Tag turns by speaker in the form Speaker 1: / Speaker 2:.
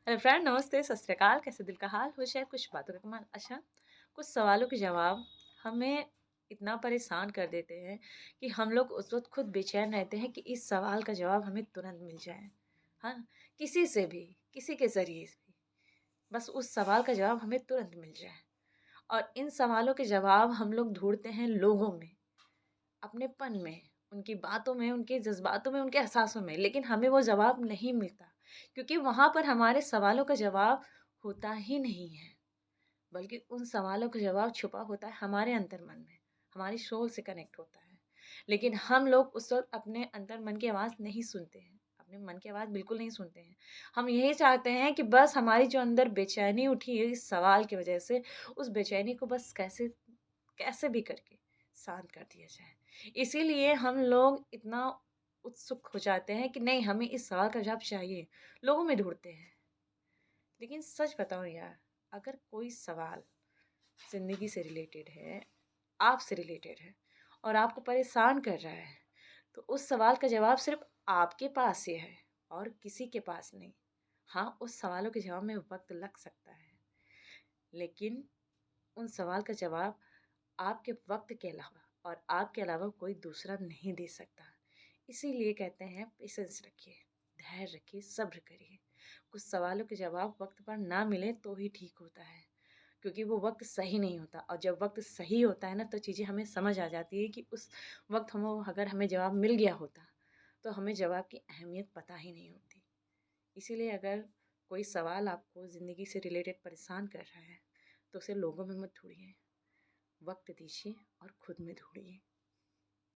Speaker 1: Hello friend, नमस्ते, सत श्री अकाल। कैसे दिल का हाल हो, शायद कुछ बातों का कमाल। अच्छा, कुछ सवालों के जवाब हमें इतना परेशान कर देते हैं कि हम लोग उस वक़्त खुद बेचैन रहते हैं कि इस सवाल का जवाब हमें तुरंत मिल जाए। हाँ, किसी से भी, किसी के ज़रिए से भी, बस उस सवाल का जवाब हमें तुरंत मिल जाए। और इन सवालों के जवाब हम लोग ढूँढते हैं लोगों में, अपनेपन में, उनकी बातों में, उनके जज़्बातों में, उनके एहसासों में, लेकिन हमें वो जवाब नहीं मिलता, क्योंकि वहाँ पर हमारे सवालों का जवाब होता ही नहीं है, बल्कि उन सवालों का जवाब छुपा होता है हमारे अंतर्मन में, हमारी सोल से कनेक्ट होता है। लेकिन हम लोग उस वक़्त अपने अंतर्मन की आवाज़ नहीं सुनते हैं, अपने मन की आवाज़ बिल्कुल नहीं सुनते हैं। हम यही चाहते हैं कि बस हमारी जो अंदर बेचैनी उठी है इस सवाल की वजह से, उस बेचैनी को बस कैसे कैसे भी करके शांत कर दिया जाए। इसीलिए हम लोग इतना उत्सुक हो जाते हैं कि नहीं, हमें इस सवाल का जवाब चाहिए, लोगों में ढूँढते हैं। लेकिन सच बताऊँ यार, अगर कोई सवाल ज़िंदगी से रिलेटेड है, आपसे रिलेटेड है और आपको परेशान कर रहा है, तो उस सवाल का जवाब सिर्फ़ आपके पास ही है और किसी के पास नहीं। हाँ, उस सवालों के जवाब में वक़्त लग सकता है, लेकिन उन सवाल का जवाब आपके वक़्त के अलावा और आपके अलावा कोई दूसरा नहीं दे सकता। इसीलिए कहते हैं पेशेंस रखिए, धैर्य रखिए, सब्र करिए। कुछ सवालों के जवाब वक़्त पर ना मिले तो ही ठीक होता है, क्योंकि वो वक़्त सही नहीं होता और जब वक़्त सही होता है ना, तो चीज़ें हमें समझ आ जाती है कि उस वक़्त हम अगर हमें जवाब मिल गया होता, तो हमें जवाब की अहमियत पता ही नहीं होती। इसीलिए अगर कोई सवाल आपको ज़िंदगी से रिलेटेड परेशान कर रहा है, तो उसे लोगों में मत ढूँढिए, वक़्त दीजिए और खुद में ढूँढिए।